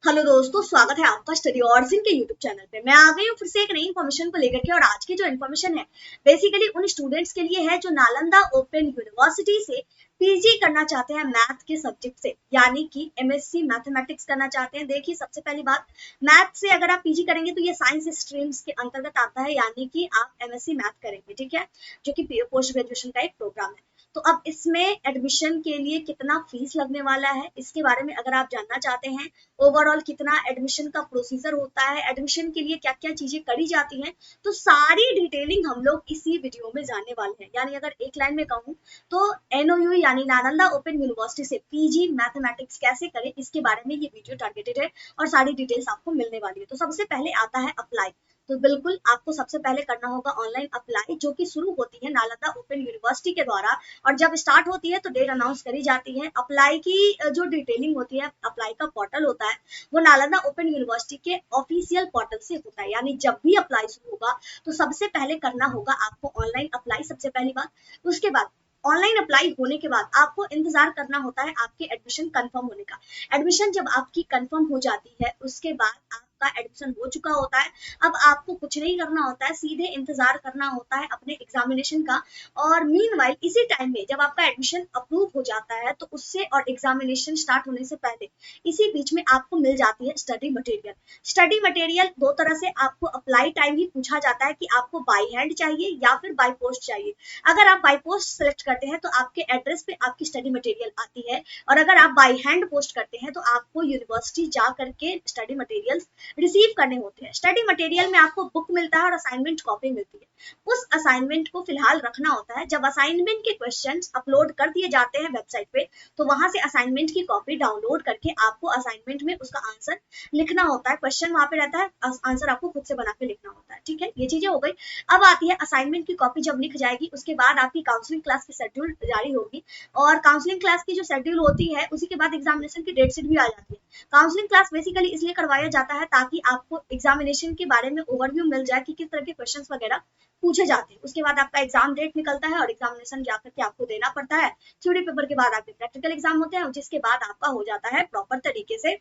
Hello दोस्तों, स्वागत है आपका स्टडी ऑर्जिन के यूट्यूब चैनल पे। मैं आ गई हूँ फिर से एक नई इन्फॉर्मेशन को लेकर के। और आज की जो इन्फॉर्मेशन है बेसिकली उन स्टूडेंट्स के लिए है जो नालंदा ओपन यूनिवर्सिटी से पीजी करना चाहते हैं मैथ के सब्जेक्ट से, यानी कि एमएससी मैथमेटिक्स करना चाहते हैं। देखिए, सबसे पहली बात, मैथ से अगर आप पीजी करेंगे तो ये साइंस स्ट्रीम्स के अंतर्गत आता है, यानी कि आप एमएससी मैथ करेंगे, ठीक है, जो कि पोस्ट ग्रेजुएशन का एक प्रोग्राम है। तो अब इसमें एडमिशन के लिए कितना फीस लगने वाला है, इसके बारे में अगर आप जानना चाहते हैं, ओवरऑल कितना एडमिशन का प्रोसीजर होता है, एडमिशन के लिए क्या क्या चीजें करी जाती हैं, तो सारी डिटेलिंग हम लोग इसी वीडियो में जानने वाले हैं। यानी अगर एक लाइन में कहूँ तो एनओयू यानी नालंदा ओपन यूनिवर्सिटी से पीजी मैथमेटिक्स कैसे करें, इसके बारे में ये वीडियो टारगेटेड है और सारी डिटेल्स आपको मिलने वाली है। तो सबसे पहले आता है अप्लाई। तो बिल्कुल आपको सबसे पहले करना होगा ऑनलाइन अप्लाई, जो कि शुरू होती है नालंदा ओपन यूनिवर्सिटी के द्वारा। और जब स्टार्ट होती है तो डेट अनाउंस करी जाती है। अप्लाई की जो डिटेलिंग होती है, अप्लाई का पोर्टल होता है, वो नालंदा ओपन यूनिवर्सिटी के ऑफिशियल पोर्टल से होता है। यानी जब भी अप्लाई शुरू होगा तो सबसे पहले करना होगा आपको ऑनलाइन अप्लाई, सबसे पहली बात। उसके बाद ऑनलाइन अप्लाई होने के बाद आपको इंतजार करना होता है आपके एडमिशन कंफर्म होने का। एडमिशन जब आपकी कंफर्म हो जाती है उसके बाद आपका एडमिशन हो चुका होता है। अब आपको कुछ नहीं करना होता है, सीधे इंतजार करना होता है अपने एग्जामिनेशन का। और मीनवाइल इसी टाइम में जब आपका एडमिशन अप्रूव हो जाता है तो उससे और एग्जामिनेशन स्टार्ट होने से पहले इसी बीच में आपको मिल जाती है स्टडी मटेरियल। स्टडी मटेरियल दो तरह से आपको अप्लाई टाइम ही पूछा जाता है कि आपको बाई हैंड चाहिए या फिर बाई पोस्ट चाहिए। अगर आप बाई पोस्ट सेलेक्ट करते हैं तो आपके एड्रेस पे आपकी स्टडी मटेरियल आती है, और अगर आप बाई हैंड पोस्ट करते हैं तो आपको यूनिवर्सिटी जा करके स्टडी मटेरियल्स रिसीव करने होते हैं। स्टडी मटेरियल में आपको बुक मिलता है और असाइनमेंट कॉपी मिलती है। उस असाइनमेंट को फिलहाल रखना होता है। जब असाइनमेंट के क्वेश्चंस अपलोड कर दिए जाते हैं वेबसाइट पे, तो वहां से असाइनमेंट की कॉपी डाउनलोड करके आपको असाइनमेंट में उसका आंसर लिखना होता है। क्वेश्चन वहां पे रहता है, आंसर आपको खुद से बना के लिखना होता है, ठीक है, ये चीजें हो गई। अब आती है असाइनमेंट की कॉपी जब लिख जाएगी उसके बाद आपकी काउंसलिंग क्लास की शेड्यूल जारी होगी। और काउंसलिंग क्लास की जो शेड्यूल होती है उसी के बाद एग्जामिनेशन की डेट शीट भी आ जाती है। काउंसलिंग क्लास बेसिकली इसलिए करवाया जाता है ताकि आपको एग्जामिनेशन के बारे में ओवरव्यू मिल जाए कि किस तरह के क्वेश्चंस वगैरह पूछे जाते हैं। उसके बाद आपका एग्जाम डेट निकलता है और एग्जामिनेशन जाकर के आपको देना पड़ता है। थ्योरी पेपर के बाद आपके प्रैक्टिकल एग्जाम होते हैं, जिसके बाद आपका हो जाता है प्रॉपर तरीके से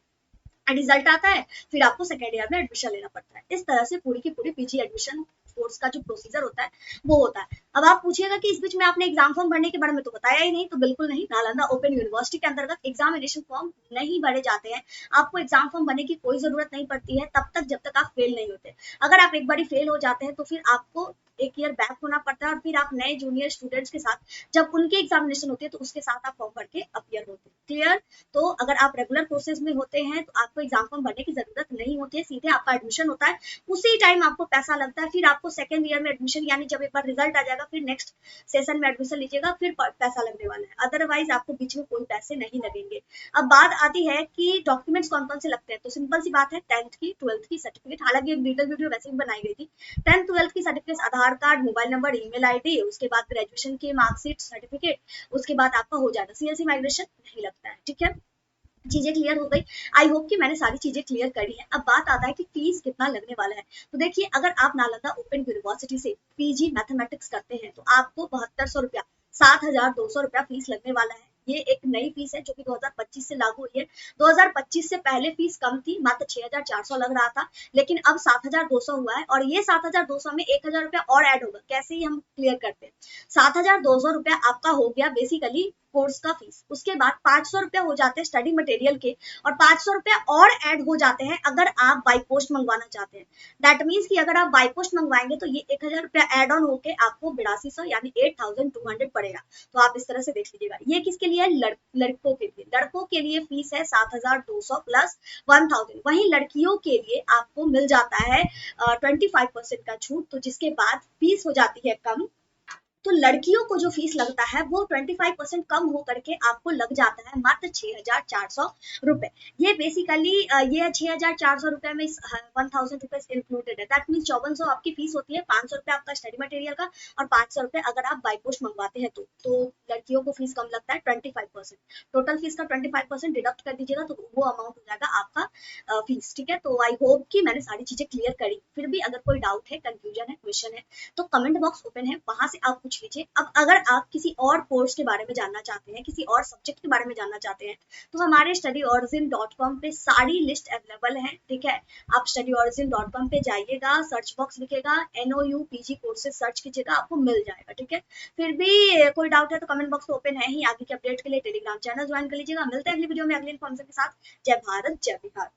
रिजल्ट आता है। फिर आपको सेकेंड ईयर में एडमिशन लेना पड़ता है। इस तरह से पूरी की पूरी पीजी एडमिशन कोर्स का जो प्रोसीजर होता है वो होता है। अब आप पूछिएगा कि इस बीच में आपने एग्जाम फॉर्म भरने के बारे में तो बताया ही नहीं। तो बिल्कुल नहीं, नालंदा ओपन यूनिवर्सिटी के अंतर्गत एग्जामिनेशन फॉर्म नहीं भरे जाते हैं। आपको एग्जाम फॉर्म भरने की कोई जरूरत नहीं पड़ती है तब तक जब तक आप फेल नहीं होते। अगर आप एक बार फेल हो जाते हैं तो फिर आपको एक ईयर बैक होना पड़ता है और फिर आप नए जूनियर स्टूडेंट्स के साथ जब उनकी एग्जामिनेशन होती है तो उसके साथ आप फॉर्म भर के अपीयर होते हैं। क्लियर? तो अगर आप रेगुलर प्रोसेस में होते हैं तो आपको एग्जाम फॉर्म भरने की जरूरत नहीं होती है, सीधे आपका एडमिशन होता है। उसी टाइम आपको पैसा लगता है, फिर आपको सेकंड ईयर में एडमिशन, यानी जब एक बार रिजल्ट आ जाएगा फिर नेक्स्ट सेशन में एडमिशन लीजिएगा, फिर पैसा लगने वाला है। अदरवाइज आपको बीच में कोई पैसे नहीं लगेंगे। अब बात आती है कि डॉक्यूमेंट्स कौन कौन से लगते हैं। तो सिंपल सी बात है, 10th की 12th की सर्टिफिकेट, हालांकि एक डिटेल वीडियो वैसे भी बनाई गई थी। 10th 12th की certificate, Aadhaar card, mobile number, email ID, उसके बाद ग्रेजुएशन की मार्कशीट सर्टिफिकेट, उसके बाद आपका हो जाएगा। सीएलसी माइग्रेशन नहीं लगता है, ठीक है। चीजें क्लियर हो गई। आई होप कि मैंने सारी चीजें क्लियर करी है। अब बात आता है कि फीस कितना लगने वाला है। तो देखिए, अगर आप नालंदा ओपन यूनिवर्सिटी से पीजी मैथमेटिक्स करते हैं तो आपको 7200 रुपया, 7200 रुपया फीस लगने वाला है। ये एक नई फीस है जो कि 2025 से लागू हुई है। 2025 से पहले फीस कम थी, मात्र 6400 लग रहा था, लेकिन अब 7200 हुआ है। और ये 7200 में 1000 रुपया और ऐड होगा। कैसे ही हम क्लियर करते हैं, 7200 रुपया आपका हो गया बेसिकली कोर्स का फीस। उसके बाद 500 रुपया हो जाते हैं स्टडी मटेरियल के, और 500 रुपया और ऐड हो जाते हैं अगर आप बाई पोस्ट मंगवाना चाहते हैं। दैट मीन्स कि अगर आप बाई पोस्ट मंगवाएंगे तो ये 1000 रुपया एड ऑन होके आपको 8200 यानी 8200 पड़ेगा। तो आप इस तरह से देख लीजिएगा। ये किसके लिए है? लड़कों के लिए। लड़कों के लिए फीस है 7200 प्लस 1000। वहीं लड़कियों के लिए आपको मिल जाता है 25% का छूट, तो जिसके बाद फीस हो जाती है कम। तो लड़कियों को जो फीस लगता है वो 25% कम हो करके आपको लग जाता है मात्र 6400 रुपए। ये बेसिकली ये 6400 रुपए में 1000 रुपीज इंक्लूडेड है। दैट मीन 5400 आपकी फीस होती है, 500 रुपए आपका स्टडी मटेरियल का और 500 रुपए अगर आप बाई पोस्ट मंगवाते हैं तो लड़कियों को फीस कम लगता है 25%। टोटल फीस का 25% डिडक्ट कर दीजिएगा तो वो अमाउंट हो जाएगा आपका फीस, ठीक है। तो आई होप कि मैंने सारी चीजें क्लियर करी। फिर भी अगर कोई डाउट है, कंफ्यूजन है, क्वेश्चन है, तो कमेंट बॉक्स ओपन है, वहां से आप पूछ लीजिए। अब अगर आप किसी और कोर्स के बारे में जानना चाहते हैं, किसी और सब्जेक्ट के बारे में जानना चाहते हैं, तो हमारे studyorigin.com पे सारी लिस्ट अवेलेबल है, ठीक है। आप studyorigin.com पे जाइएगा, सर्च बॉक्स दिखेगा, NOU PG कोर्सेज सर्च कीजिएगा, आपको मिल जाएगा, ठीक है। फिर भी कोई डाउट है तो कमेंट बॉक्स ओपन है ही। आगे के अपडेट के लिए टेलीग्राम चैनल ज्वाइन कर लीजिएगा। मिलते हैं अगली वीडियो में अगली इन्फॉर्मेशन के साथ। जय भारत, जय बिहार।